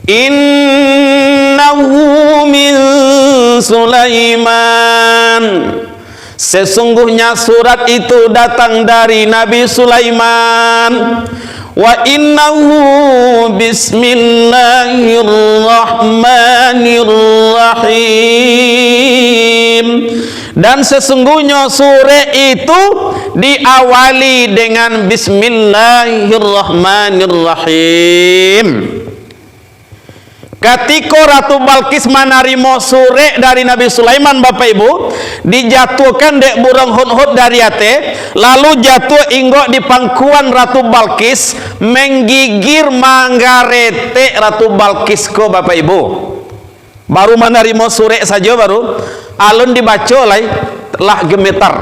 Innahu min Sulaiman, sesungguhnya surat itu datang dari Nabi Sulaiman. Wa innahu bismillahirrahmanirrahim, dan sesungguhnya surah itu diawali dengan bismillahirrahmanirrahim. Ketika Ratu Balkis manarimo sure dari Nabi Sulaiman, Bapak Ibu, dijatuhkan dek burung hudhud dari ate, lalu jatuh inggok di pangkuan Ratu Balkis, menggigir manggarete Ratu Balkis ko, Bapak Ibu. Baru manarimo sure saja baru alun dibaca oleh telah gemetar.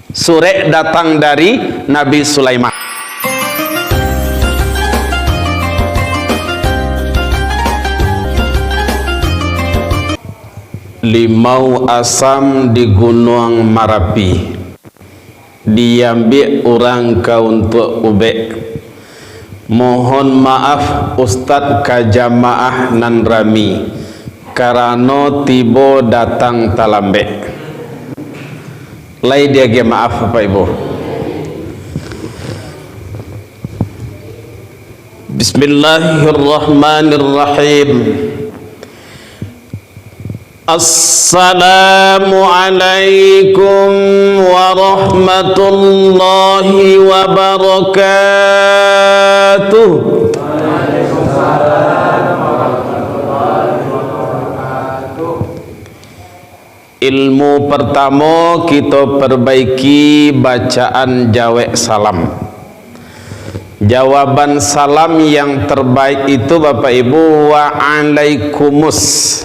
Sure datang dari Nabi Sulaiman. Limau asam di Gunung Marapi, diambil orang kau untuk ubek. Mohon maaf Ustadz kajamaah nan rami, karano tibo datang talambe. Lai dia ge maaf Bapak Ibu. Bismillahirrahmanirrahim. Assalamualaikum warahmatullahi wabarakatuh. Ilmu pertama kita perbaiki bacaan jawab salam. Jawaban salam yang terbaik itu Bapak Ibu wa'alaikumus.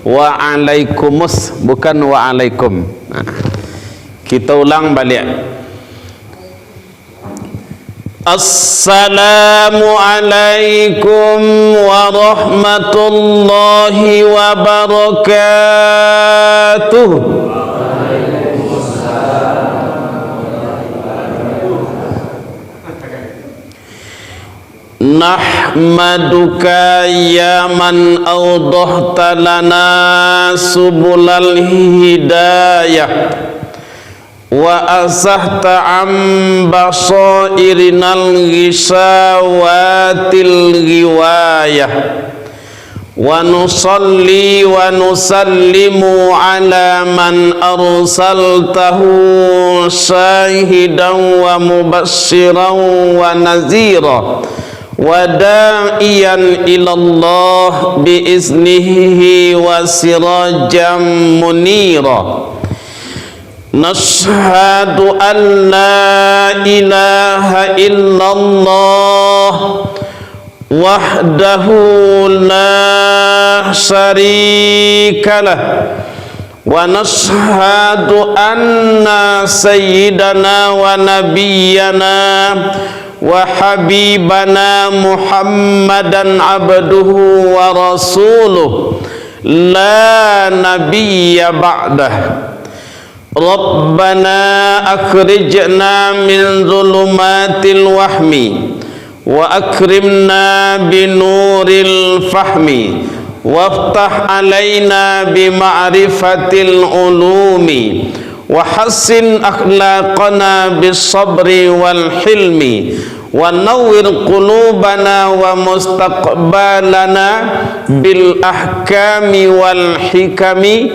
Wa'alaikumus, bukan wa'alaikum. Nah, kita ulang balik. Assalamualaikum warahmatullahi wabarakatuh. Nahmaduka ya man awdahta lana subulal hidayah wa asahta am basairinal ghisawatil ghiwayah wa nusalli wa nusallimu ala man arsaltahu syahidan wa mubassiran wa nazira wa da'iyan ilallah biiznihi wa sirajan munira. Nashhadu an la ilaha illallah wahdahu la syarika lah wa nashhadu anna sayyidana wa nabiyyana wa habibana Muhammadan abduhu wa rasuluh la nabiyya ba'dah. Rabbana akhrijna min zulumatil wahmi wa akrimna binuril fahmi waftah alaina bima'rifatil ulumi wa hassin akhlaqana bis sabri wal hilmi wa nawwir qulubana wa mustaqbalana bil ahkami wal hikami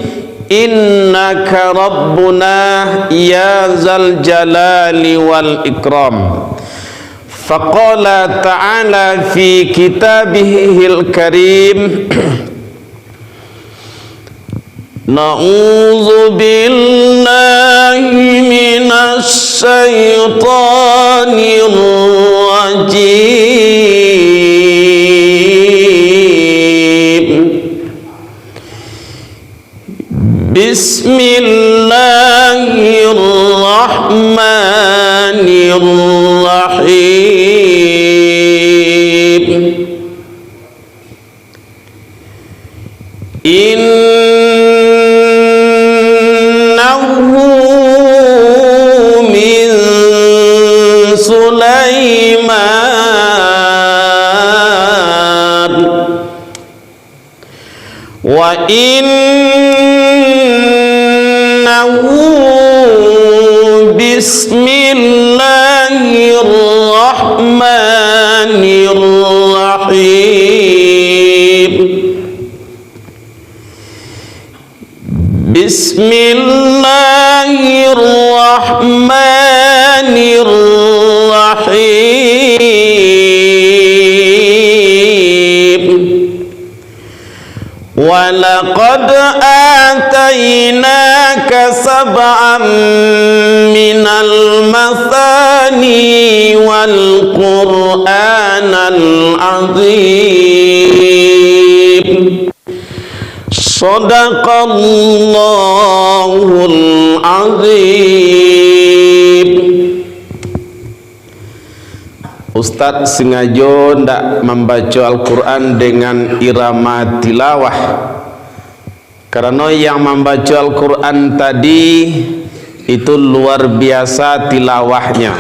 innaka rabbuna ya zal jalali wal ikram. Faqala ta'ala fi kitabihil karim na'udzu billahi minasy syaithanir rajim. Bismillahirrahmanirrahim. Innahu min Sulaiman wa innahu bismillahirrahmanirrahim. Bismillahirrahmanirrahim. Wa laqad atainaka sab'an minal mathani wal qur'anal azim. Shadaqallahul azim. Ustaz sengaja ndak membaca Al-Quran dengan irama tilawah, karena yang membaca Al-Quran tadi itu luar biasa tilawahnya.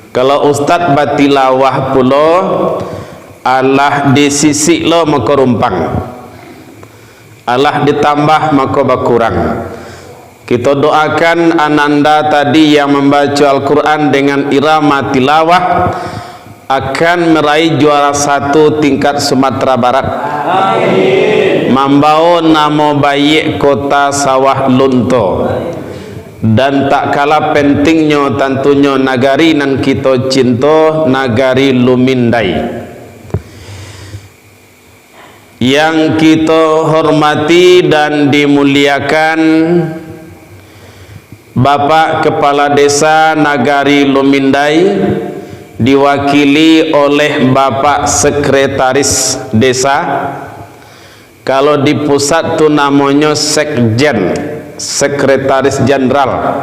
Kalau Ustaz batilawah pula Allah disisik lo maka rumpang, Allah ditambah maka berkurang. Kita doakan ananda tadi yang membaca Al-Quran dengan irama tilawah akan meraih juara 1 tingkat Sumatera Barat. Amin. Membawa nama baik kota Sawah Lunto. Dan tak kalah pentingnya tentunya nagari nan kita cinta, nagari Lumindai. Yang kita hormati dan dimuliakan Bapak Kepala Desa Nagari Lumindai, diwakili oleh Bapak Sekretaris Desa. Kalau di pusat tu namanya Sekjen, Sekretaris Jenderal.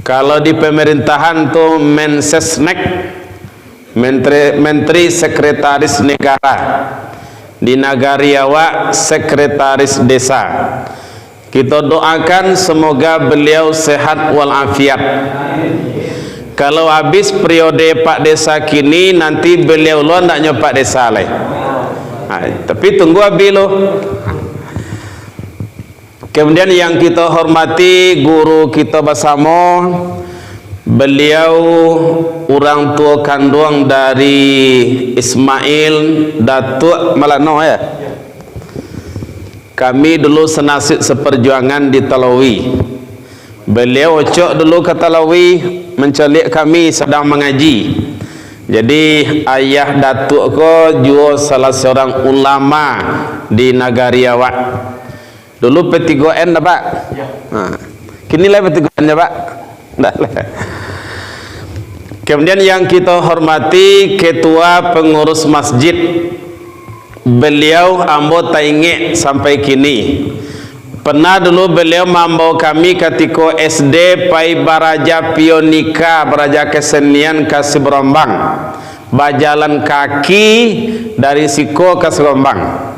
Kalau di pemerintahan tu Mensesnek, Menteri Sekretaris Negara. Di Nagari awak Sekretaris Desa. Kita doakan semoga beliau sehat walafiat. Kalau habis periode Pak Desa kini, nanti beliau lo naknya Pak Desa leh. Tapi tunggu habis lo. Kemudian yang kita hormati guru kita bersama, beliau orang tua kandung dari Ismail Datuk Malano ya. Kami dulu senasib seperjuangan di Talawi. Beliau ocok dulu ke Talawi, mencelik kami sedang mengaji. Jadi ayah datuk ko juga salah seorang ulama di Nagari awak. Dulu P3N dah Pak. Ya. Kini lah P3N ya Pak. Dah lah. Kemudian yang kita hormati Ketua Pengurus Masjid. Beliau ambo tainge sampai kini. Pernah dulu beliau membawa kami ketika SD Pai Baraja Pionika, Baraja Kesenian Kasih Berombang. Berjalan kaki dari Siko ke Serombang.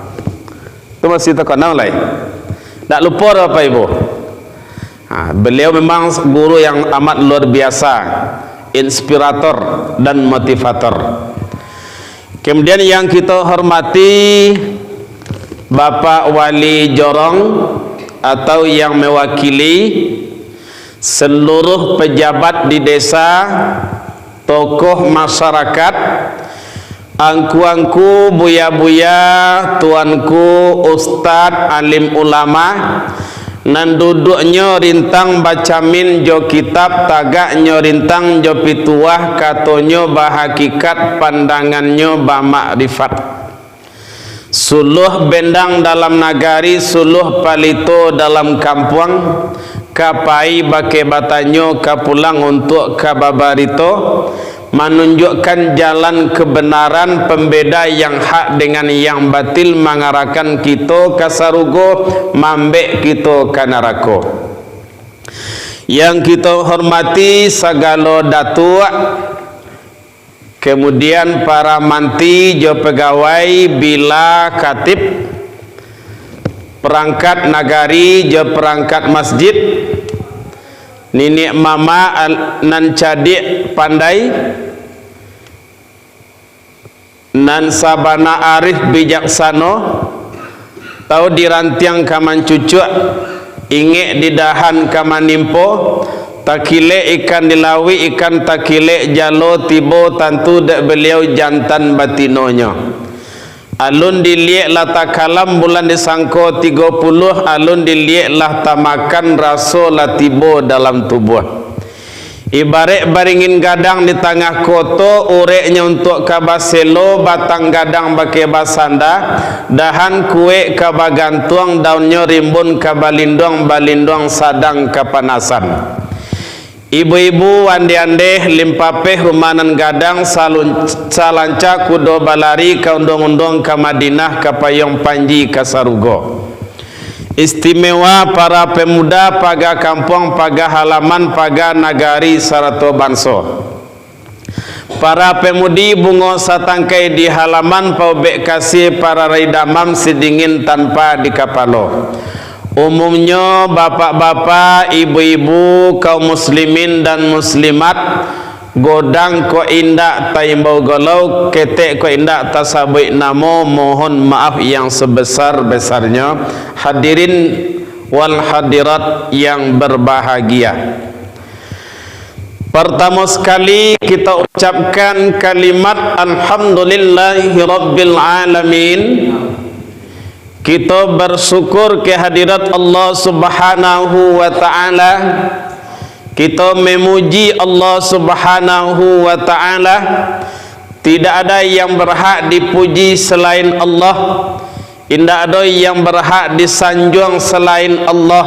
Itu masih terkenal lah. Tak lupa Bapak Ibu. Beliau memang guru yang amat luar biasa, inspirator dan motivator. Kemudian yang kita hormati Bapak Wali Jorong atau yang mewakili seluruh pejabat di desa, tokoh masyarakat, angku-angku, buya-buya, tuanku, ustad, alim ulama, nan duduknya rintang bacamin jo kitab, tagaknya rintang jo pituah, katonyo bahakikat, pandangannya bamakrifat. Suluh bendang dalam nagari, suluh palito dalam kampung, kapai bake batanyo kapulang untuk kababarito, menunjukkan jalan kebenaran, pembeda yang hak dengan yang batil, mengarahkan kita kasarugo, mambek kita kanarako. Yang kita hormati segala datuk, kemudian para manti, jo pegawai, bila katib, perangkat nagari, jo perangkat masjid, Nini mama nan cadik pandai, nan sabana arif bijaksana, Tahu dirantiang kaman cucuk, ingek didahan kaman nimpo, takile ikan dilawi, ikan takile jalo tibo tantu dek beliau jantan batinonya. Alun diliek lah takalam bulan disangko 30, alun diliek lah tamakan raso lah tibo dalam tubuh. Ibarat baringin gadang di tengah koto, ureknya untuk kabaselo, batang gadang pakai basanda, dahan kue kabagantuang, daunnya rimbun kabalindong sadang kapanasan. Ibu-ibu ande-ande limpapeh rumanan gadang salanca kudo balari ka undong-undong ka Madinah ka payong panji ka Sarugo. Istimewa para pemuda paga kampung, paga halaman, paga nagari sarato banso. Para pemudi bungo satangkai di halaman paubek kasih para raidamam sedingin tanpa di kapalo. Umumnya bapak-bapak, ibu-ibu, kaum muslimin dan muslimat godang ko indak taimbau golau, ketek ko indak tasabui namo, mohon maaf yang sebesar-besarnya. Hadirin wal hadirat yang berbahagia, pertama sekali kita ucapkan kalimat alhamdulillahi rabbil alamin. Kita bersyukur kehadirat Allah Subhanahu wa ta'ala. Kita memuji Allah Subhanahu wa ta'ala. Tidak ada yang berhak dipuji selain Allah. Tidak ada yang berhak disanjung selain Allah.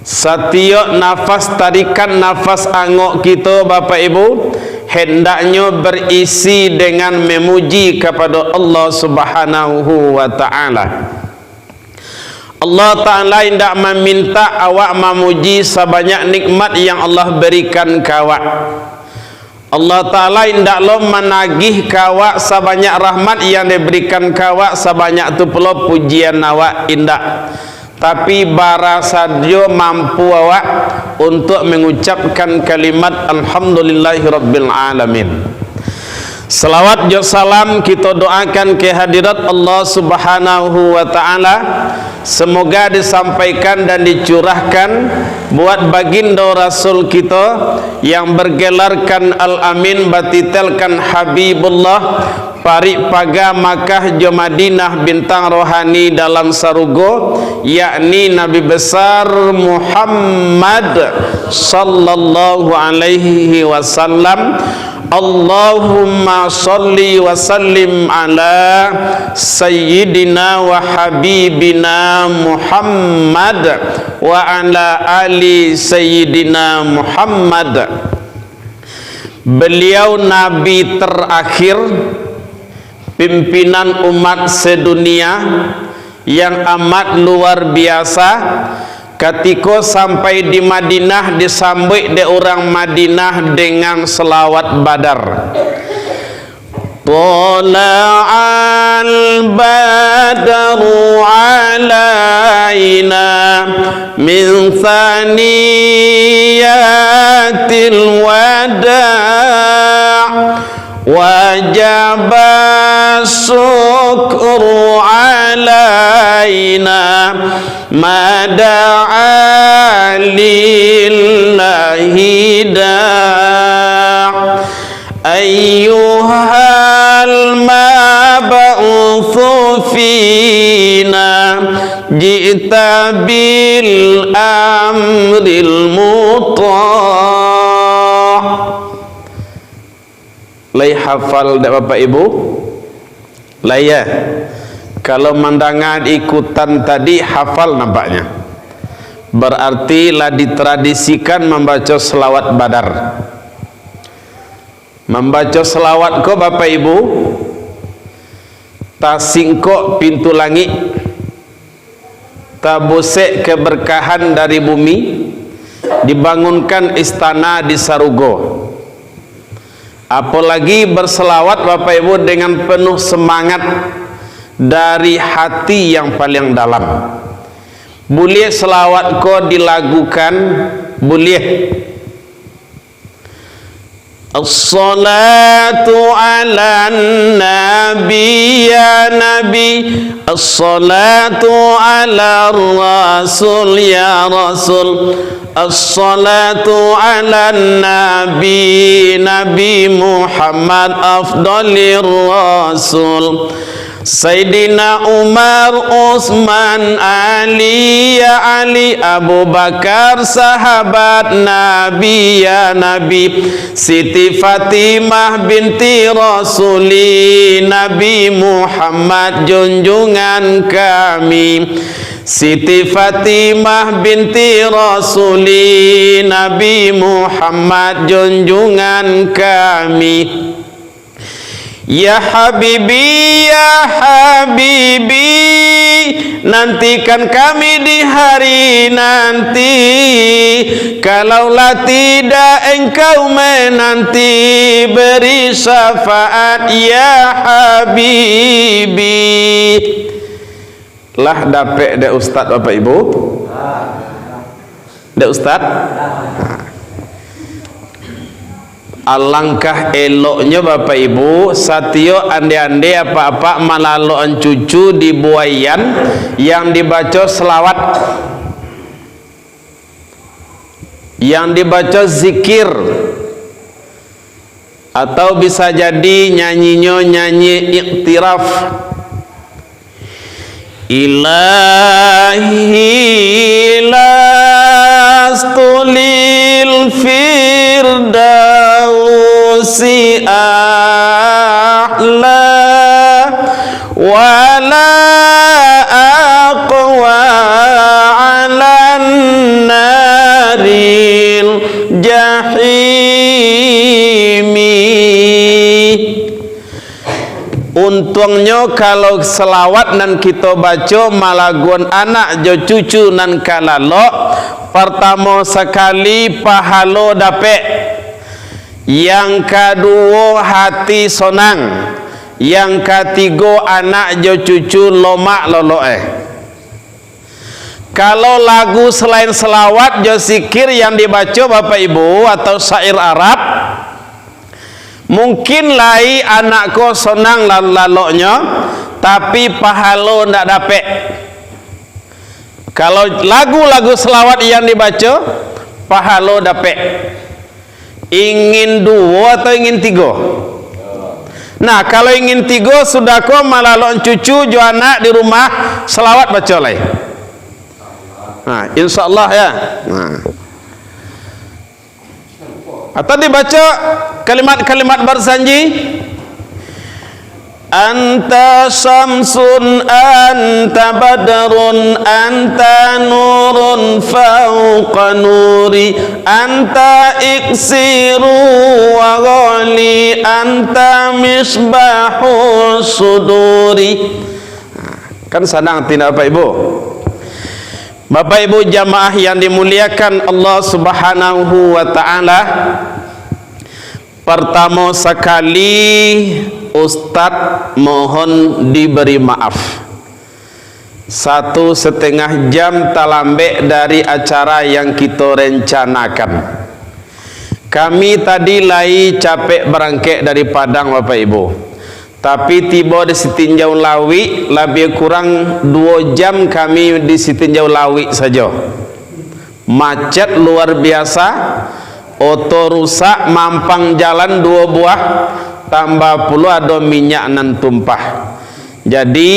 Setiap nafas tarikan nafas angok kita Bapak Ibu hendaknya berisi dengan memuji kepada Allah Subhanahu wa ta'ala. Allah Ta'ala tidak meminta awak memuji sebanyak nikmat yang Allah berikan kawak. Allah Ta'ala tidaklah menagih kawak sebanyak rahmat yang diberikan kawak, sebanyak itu pula pujian awak indak. Tapi barasa dia mampu awak untuk mengucapkan kalimat alhamdulillahi rabbil alamin. Salawat dan salam kita doakan kehadirat Allah Subhanahu wa ta'ala. Semoga disampaikan dan dicurahkan buat baginda Rasul kita yang bergelarkan Al-Amin, batitelkan Habibullah, parik paga Makkah jo Madinah, bintang rohani dalam Sarugo, yakni Nabi besar Muhammad sallallahu alaihi wasallam. Allahumma salli wa sallim ala sayyidina wa habibina Muhammad wa ala ali sayyidina Muhammad. Beliau nabi terakhir, pimpinan umat sedunia yang amat luar biasa. Ketika sampai di Madinah disambut de orang Madinah dengan selawat Badar. Tala'al badaru alaina min thaniyatil wada' wajaba syukru alaina mada'a lillahi da' ayyuhal mab'uthu fina ji'ta bil amril muta'. Lai hafal dak Bapak Ibu? Lai ya. Kalau mendengar ikutan tadi hafal nampaknya. Berarti lah ditradisikan membaca selawat Badar. Membaca selawat ko Bapak Ibu tasingkok pintu langit, tabusek keberkahan dari bumi, dibangunkan istana di Sarugo. Apalagi berselawat Bapak Ibu dengan penuh semangat dari hati yang paling dalam. Boleh selawat ko dilagukan, boleh. As-salatu ala nabi ya nabi, as-salatu ala rasul ya rasul, as-salatu ala nabi Nabi Muhammad afdalir rasul. Sayyidina Umar, Utsman, Ali ya Ali, Abu Bakar sahabat Nabi ya Nabi, Siti Fatimah binti Rasuli Nabi Muhammad junjungan kami. Siti Fatimah binti Rasuli Nabi Muhammad junjungan kami. Ya Habibi, ya Habibi, nantikan kami di hari nanti. Kalaulah tidak engkau menanti, beri syafaat ya Habibi. Lah dapet dek Ustaz Bapak Ibu? Dek Ustaz? Alangkah eloknya Bapak Ibu satyo ande-ande apa-apa malaloan cucu di buayan yang dibaca selawat, yang dibaca zikir, atau bisa jadi nyanyinya nyanyi iktiraf. Ilahi lastulil firdausi a'la wala aqwa alan naril jahimi. Untungnya kalau selawat nan kita baca malagun anak jo cucu nan kalalo, pertama sekali pahalo dapet, yang kedua hati sonang, yang ketiga anak jo cucu lomak loloe. Kalau lagu selain selawat jo zikir yang dibaca Bapak Ibu atau syair Arab, mungkin lai anakku senang laloknya, tapi pahalo ndak dapet. Kalau lagu-lagu selawat yang dibaca, pahalo dapet. Ingin dua atau ingin tiga? Nah, kalau ingin tiga sudah kau malalok cucu jo anak di rumah selawat baca lai. Nah, insyaallah ya. Nah. Atau dibaca kalimat-kalimat berjanji, anta syamsun anta badrun anta nurun fauqa nuri anta iksiru wa ghali anta misbahu suduri. Kan senang tidak Bapak Ibu? Bapak Ibu jamaah yang dimuliakan Allah Subhanahu wa taala, pertama sekali Ustadz mohon diberi maaf. 1,5 jam talambe dari acara yang kita rencanakan. Kami tadi lai capek berangkat dari Padang Bapak Ibu, tapi tiba di Sitinjau Lawi lebih kurang 2 jam kami di Sitinjau Lawi saja. Macet luar biasa, oto rusak, mampang jalan 2 buah, tambah pula ada minyak nan tumpah. Jadi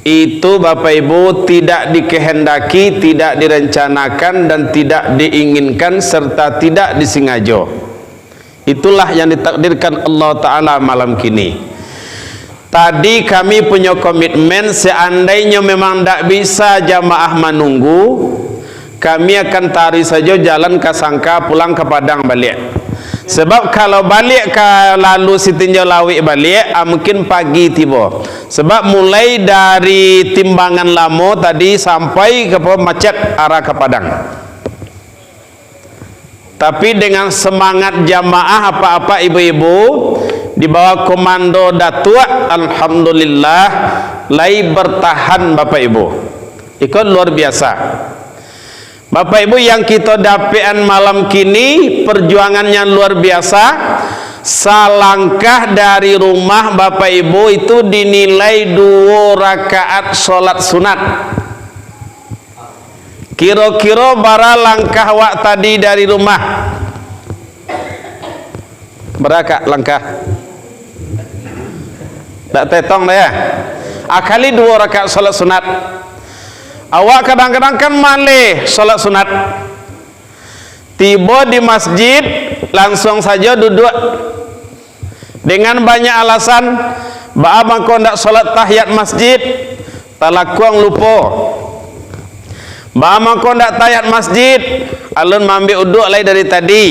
itu Bapak Ibu tidak dikehendaki, tidak direncanakan dan tidak diinginkan serta tidak disengaja. Itulah yang ditakdirkan Allah Ta'ala malam kini. Tadi kami punya komitmen, seandainya memang tidak bisa jamaah menunggu, kami akan tarik saja jalan ke Sangka pulang ke Padang balik. Sebab kalau balik ke lalu Sitinjau Lawi balik, mungkin pagi tiba. Sebab mulai dari Timbangan Lamo tadi sampai ke macet arah ke Padang. Tapi dengan semangat jamaah apa-apa ibu-ibu di bawah komando Datua, alhamdulillah lai bertahan Bapak Ibu. Ikut luar biasa. Bapak Ibu yang kita dapetan malam kini perjuangannya luar biasa. Salangkah dari rumah Bapak Ibu itu dinilai 2 rakaat sholat sunat. Kira-kira bara langkah wak tadi dari rumah berapa langkah? Tak tetong dah ya. Akali 2 rakaat sholat sunat. Awak kadang-kadang kan malih sholat sunat, tiba di masjid langsung saja duduk dengan banyak alasan. Baabang kau ndak sholat tahiyat masjid, talakuang lupa. Baabang kau ndak tahiyat masjid, alun mambil uduk lagi dari tadi.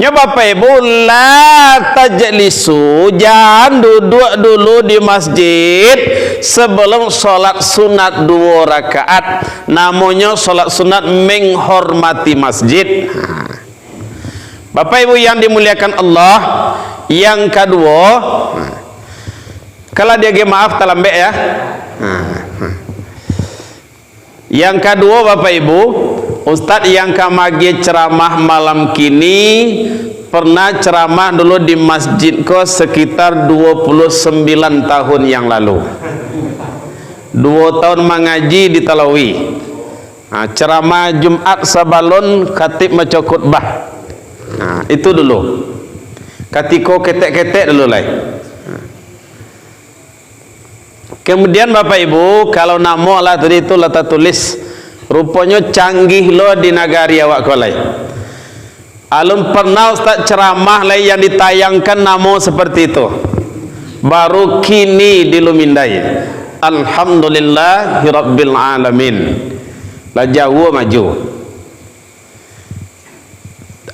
Ya Bapak Ibu, la tajlisu, jangan duduk dulu di masjid sebelum sholat sunat 2 rakaat. Namanya sholat sunat menghormati masjid. Bapak Ibu yang dimuliakan Allah, yang kedua, kalau dia maaf terlambat ya. Yang kedua Bapak Ibu, Ustadz yang kamagi ceramah malam kini pernah ceramah dulu di masjid ko sekitar 29 tahun yang lalu. 2 tahun mengaji di Talawi. Ceramah Jumat sabalon khatib maca khutbah. Itu dulu. Katiko ketek-ketek dulu lah. Kemudian Bapak Ibu, kalau nama lah tadi itu letak tulis, rupanya canggih lo di nagari awak kolai. Alun pernah Ustaz ceramah lah yang ditayangkan nama seperti itu. Baru kini dilumindai. Alhamdulillahirabbil alamin. Lah jauh maju.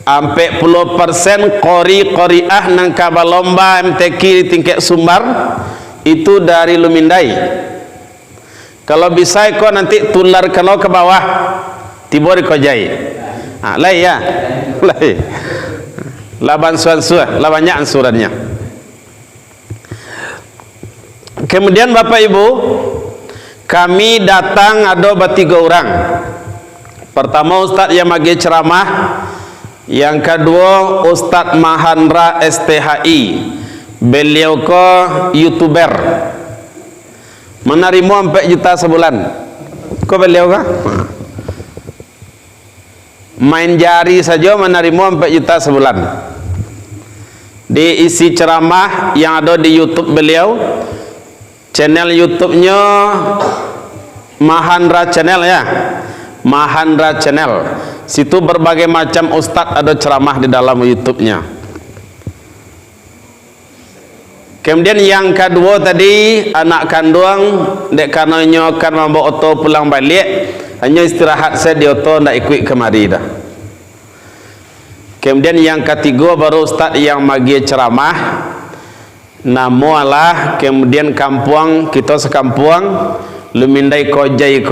Ampe 10% qoriah nang kaba lomba MTQ di tingkat Sumbar itu dari Lumindai. Kalau bisa kau nanti tular kalau ke bawah tibor kau jai. Lah ya. Lah bansuan surah, lah banyak ansurannya. Kemudian Bapak Ibu, kami datang ada 3 orang. Pertama Ustaz yang magi ceramah, yang kedua Ustaz Mahandra STHI. Beliau ko YouTuber. Menerima 4 juta sebulan. Kau beliau kah? Main jari saja menerima 4 juta sebulan. Di isi ceramah yang ada di YouTube beliau, channel YouTube-nya Mahandra Channel ya. Mahandra Channel. Situ berbagai macam ustaz ada ceramah di dalam YouTube-nya. Kemudian yang kedua tadi anak kandung dek kanonyo kan membawa oto pulang balik, hanya istirahat saya di oto ndak ikut kemari dah. Kemudian yang ketiga baru ustaz yang magi ceramah, namo Allah. Kemudian kampung kita sekampung Lumindai Kojai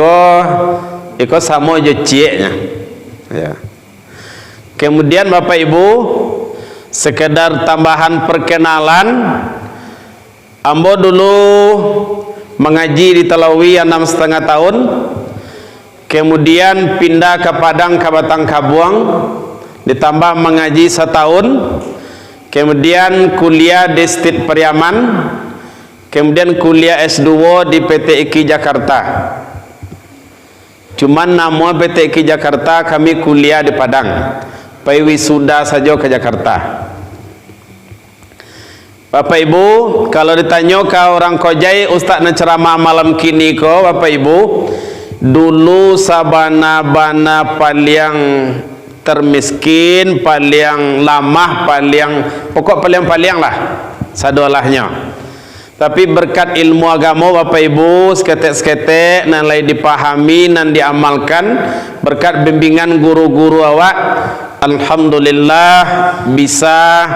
iko sama je cieknya ya. Kemudian Bapak Ibu, sekedar tambahan perkenalan, ambo dulu mengaji di Talawi 6,5 tahun, kemudian pindah ke Padang Kabatang Kabuang, ditambah mengaji 1 tahun, kemudian kuliah di Stit Periaman, kemudian kuliah S2 di PT IKI Jakarta. Cuman nama PT IKI Jakarta kami kuliah di Padang, pai wisuda saja ke Jakarta. Bapak Ibu, kalau ditanya ke orang Kojai, Ustaz nak ceramah malam kini ko, Bapak Ibu, dulu sabana-bana paling termiskin, paling lamah, pokok paling lah, sadolahnya. Tapi berkat ilmu agama Bapak Ibu, seketek-seketek nan lay dipahami nan diamalkan, berkat bimbingan guru-guru awak, alhamdulillah bisa.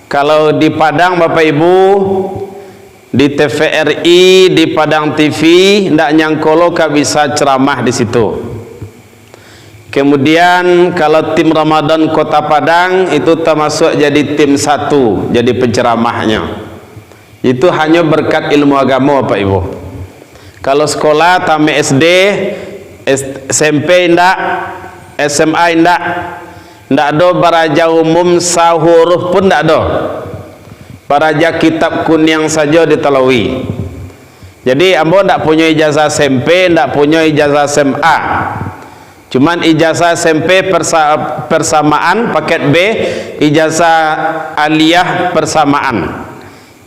Kalau di Padang Bapak Ibu, di TVRI, di Padang TV, ndak nyangkolo ka bisa ceramah di situ. Kemudian kalau tim Ramadan Kota Padang itu termasuk jadi tim 1, jadi penceramahnya. Itu hanya berkat ilmu agama Bapak Ibu. Kalau sekolah tamat SD SMP ndak, SMA ndak ada baraja umum sahuruf pun ndak ada. Baraja kitab kuning saja ditelawi. Jadi ambo ndak punya ijazah SMP, ndak punya ijazah SMA. Cuman ijazah SMP persamaan paket B, ijazah aliyah persamaan.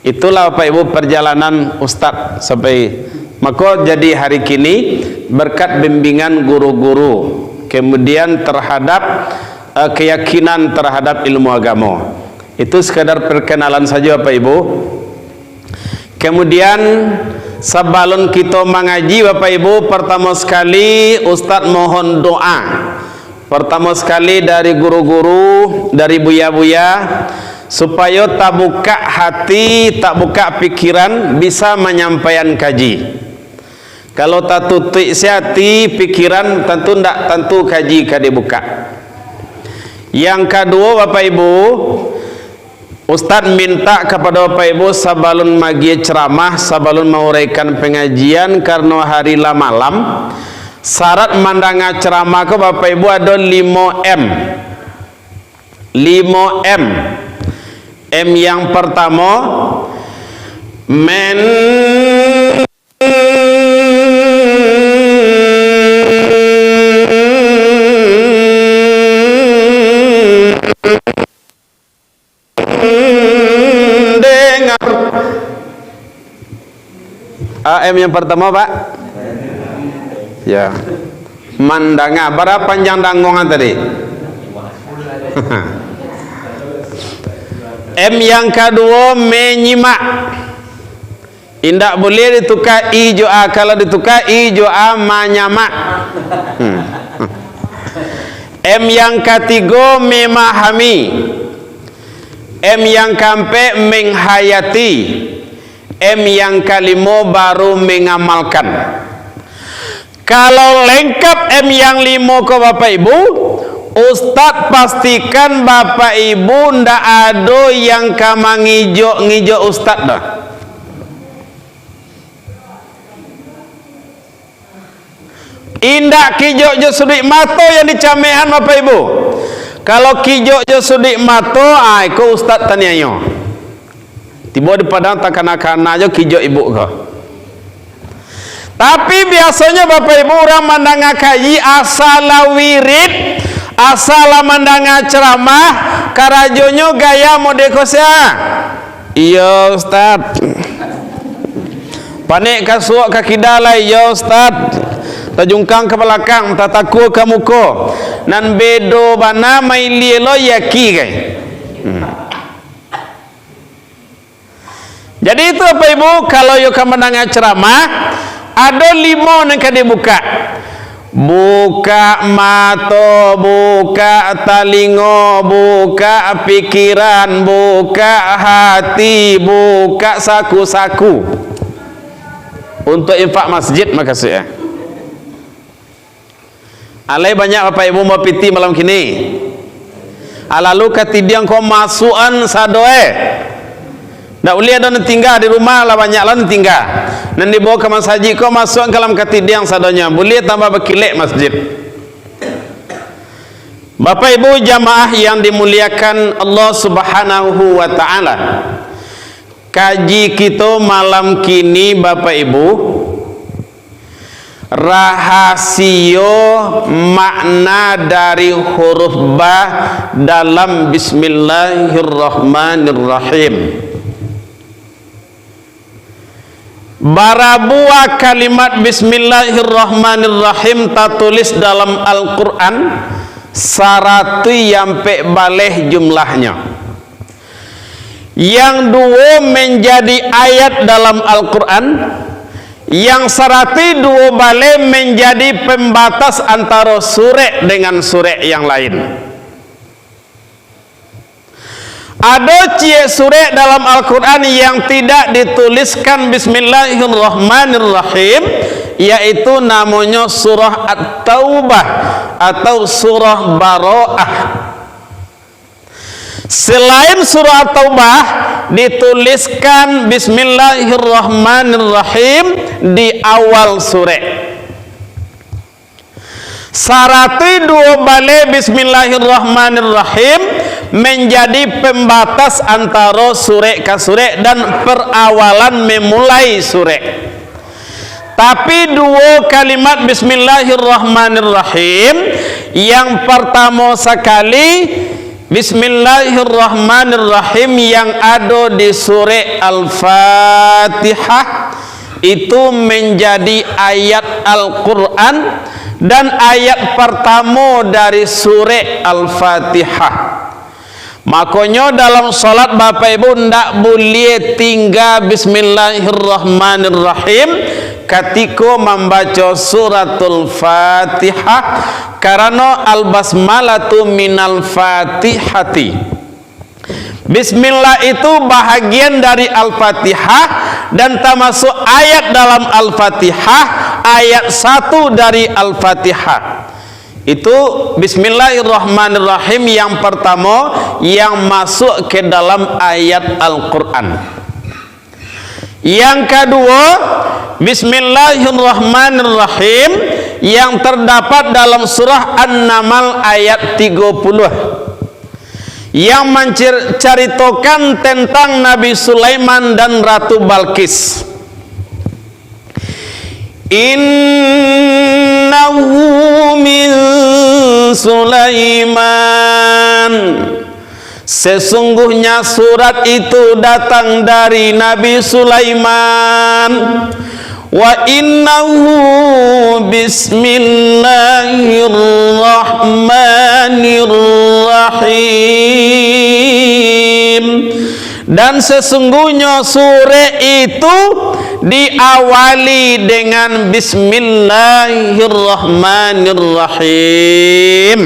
Itulah Bapak Ibu perjalanan Ustadz sampai maka jadi hari kini berkat bimbingan guru-guru, kemudian terhadap keyakinan terhadap ilmu agama. Itu sekadar perkenalan saja Bapak Ibu. Kemudian sebelum kita mengaji Bapak Ibu, pertama sekali Ustadz mohon doa. Pertama sekali dari guru-guru, dari buya-buya, supaya tak buka hati, tak buka pikiran, bisa menyampaikan kaji. Kalau tak tutup hati, pikiran tentu kaji kada dibuka. Yang kedua Bapak Ibu, Ustadz minta kepada Bapak Ibu sebelum magi ceramah, sebelum menguraikan pengajian karena hari malam, syarat mandanga ceramah ke Bapak Ibu ada 5M. 5M. M yang pertama, M yang pertama Pak ya, mandanga. Berapa panjang dangongan tadi? M yang kedua menyimak. Indak boleh ditukar ijo a, kalau ditukar ijo a menyamak. M yang ketiga memahami. M yang keempat menghayati. M yang kelima baru mengamalkan. Kalau lengkap M yang 5 ke Bapak Ibu, Ustadz pastikan Bapak Ibu ndak ada yang kama ngijo Ustadz dah. Indak kijo jo sudik mato yang dicamehan Bapak Ibu. Kalau kijo jo sudik mato, ko Ustadz taniayo. Tiba di padang tak kena-kena aja kijo ibu kau. Tapi biasanya Bapak Ibu orang mandanga kaji asal wirid, asal mandanga ceramah, karajonyo gaya modekosya. Iya Ustad. Panik kasuak kaki dalai, ya Ustad. Tajungkang ke belakang, tataku ke muka. Nan bedo bana maili lo yaki kai. Jadi itu Bapak Ibu, kalau yuk mendengar ceramah, ada 5 yang kena dibuka. Buka mata, buka talingo, buka pikiran, buka hati, buka saku-saku. Untuk infak masjid makasih ya. Alai banyak Bapak Ibu mau piti malam kini. Alalu katidiang kau masukan sadoe. Ndak boleh ada tinggal di rumah lah, banyak lah tinggal. Dan dibawa ke masjid kau masuk ke dalam ketidiang sadonya. Boleh tambah berkilik masjid. Bapak Ibu jamaah yang dimuliakan Allah Subhanahu wa taala. Kaji kita malam kini Bapak Ibu, rahasia makna dari huruf ba dalam Bismillahirrahmanirrahim. Barabuah kalimat Bismillahirrahmanirrahim tertulis dalam Al-Quran 100 sampai baleh jumlahnya. Yang 2 menjadi ayat dalam Al-Quran, yang 102 baleh menjadi pembatas antara surah dengan surah yang lain. Ada surah dalam Al-Quran yang tidak dituliskan Bismillahirrahmanirrahim, yaitu namanya surah At-Taubah atau surah Bara'ah. Selain surah At-Taubah dituliskan Bismillahirrahmanirrahim di awal surah. Sarati dua balik bismillahirrahmanirrahim menjadi pembatas antara surek ke surek dan perawalan memulai surek. Tapi dua kalimat bismillahirrahmanirrahim yang pertama sekali bismillahirrahmanirrahim yang ada di surah Al-Fatihah itu menjadi ayat Al-Quran dan ayat pertama dari surah Al-Fatihah. Makanya dalam salat Bapak Ibu ndak boleh tinggal bismillahirrahmanirrahim ketika membaca suratul Fatihah, karena al-basmalatu minal fatihati. Bismillah itu bahagian dari Al-Fatihah dan termasuk ayat dalam Al-Fatihah, ayat 1 dari Al-Fatihah. Itu bismillahirrahmanirrahim yang pertama yang masuk ke dalam ayat Al-Quran. Yang kedua, bismillahirrahmanirrahim yang terdapat dalam surah An-Naml ayat 30 yang menceritakan tentang Nabi Sulaiman dan Ratu Balqis. Innahu min Sulaiman, sesungguhnya surat itu datang dari Nabi Sulaiman. Wa innahu bismillahirrahmanirrahim, dan sesungguhnya surah itu diawali dengan bismillahirrahmanirrahim.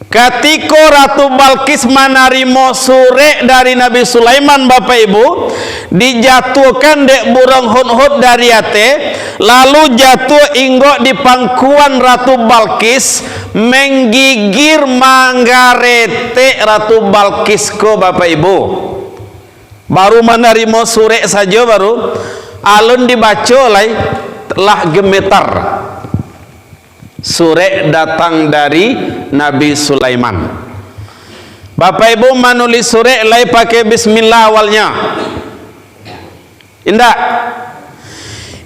Ketika Ratu Balqis menerima surek dari Nabi Sulaiman, Bapak Ibu, dijatuhkan dek burung hudhud dari ate, lalu jatuh inggok di pangkuan Ratu Balqis, menggigir manggarete Ratu Balqis ko, Bapak Ibu. Baru menerima surek saja baru alun dibaca lai telah gemetar. Surek datang dari Nabi Sulaiman. Bapak Ibu menulis surek lai pakai bismillah awalnya. Indah.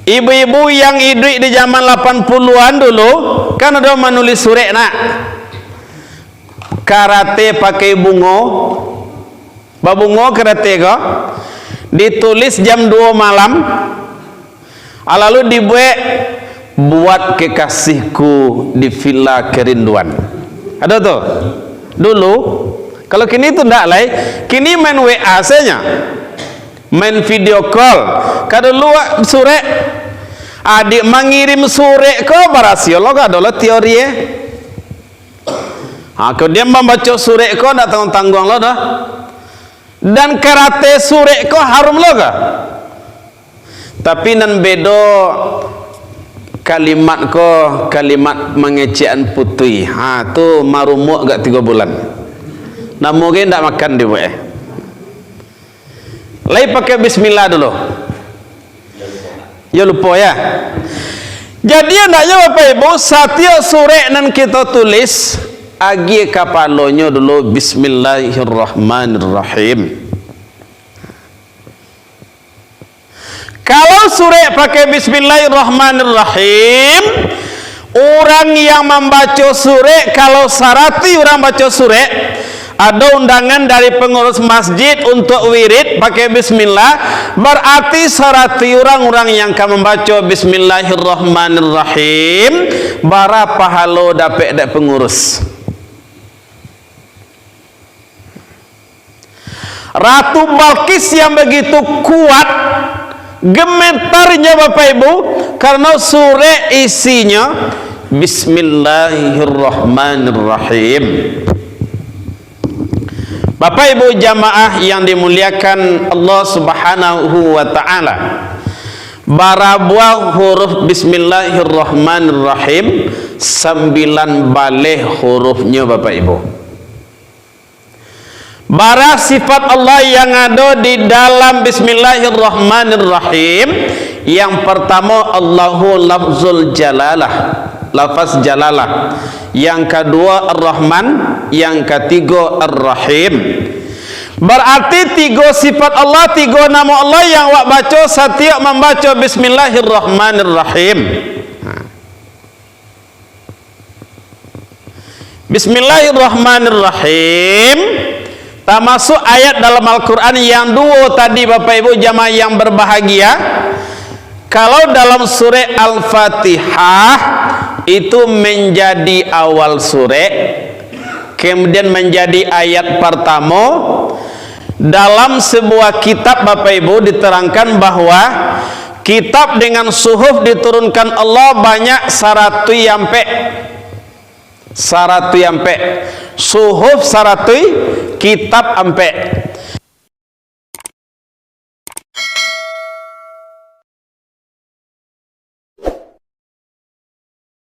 Ibu-ibu yang hidup di zaman 80-an dulu kan ada menulis surek nak. Karate pakai bungo. Babungo karate ko. Ditulis jam 2 malam. Lalu dibuat buat kekasihku di villa kerinduan. Ada tuh dulu. Kalau kini itu ndak lai, kini main WA saja, main video call. Kalau lu surek adik mengirim surek ke barasio lo adalah teori ya. Kalau dia membaca surek ko ndak tanggung lo dah. Dan karate surek ko harum lo ga. Tapi nan bedo kalimat ko kalimat mengecekan putih. Tu marumuk gak 3 bulan. Nah mungkin tak makan dia buat. Lai pakai bismillah dulu. Ya lupa ya. Jadi hendaknya Bapak Ibu setiap surek nan kita tulis agi kapalonyo dulu bismillahirrahmanirrahim. Kalau surek pakai bismillahirrahmanirrahim, orang yang membaca surek, kalau sarati orang baca surek, ada undangan dari pengurus masjid untuk wirid pakai bismillah, berarti sarati orang-orang yang akan membaca bismillahirrahmanirrahim bara pahalo dapat dak pengurus. Ratu Balqis yang begitu kuat gemetarnya Bapak Ibu karena surah isinya bismillahirrahmanirrahim. Bapak Ibu jamaah yang dimuliakan Allah Subhanahu wa taala, barabuah huruf bismillahirrahmanirrahim 9 balih hurufnya Bapak Ibu. Bara sifat Allah yang ada di dalam bismillahirrahmanirrahim Yang pertama Allahu lafzul jalalah, lafaz jalalah. Yang kedua Ar-Rahman, yang ketiga Ar-Rahim. Berarti tiga sifat Allah, tiga nama Allah yang awak baca setiap membaca Bismillahirrahmanirrahim. Bismillahirrahmanirrahim. Termasuk ayat dalam Al-Quran yang dua tadi Bapak Ibu jamaah yang berbahagia. Kalau dalam surah Al-Fatihah itu menjadi awal surah, kemudian menjadi ayat pertama. Dalam sebuah kitab Bapak Ibu diterangkan bahwa kitab dengan suhuf diturunkan Allah banyak 100 yampe. 100 yampe. Suhuf 100, kitab ampe.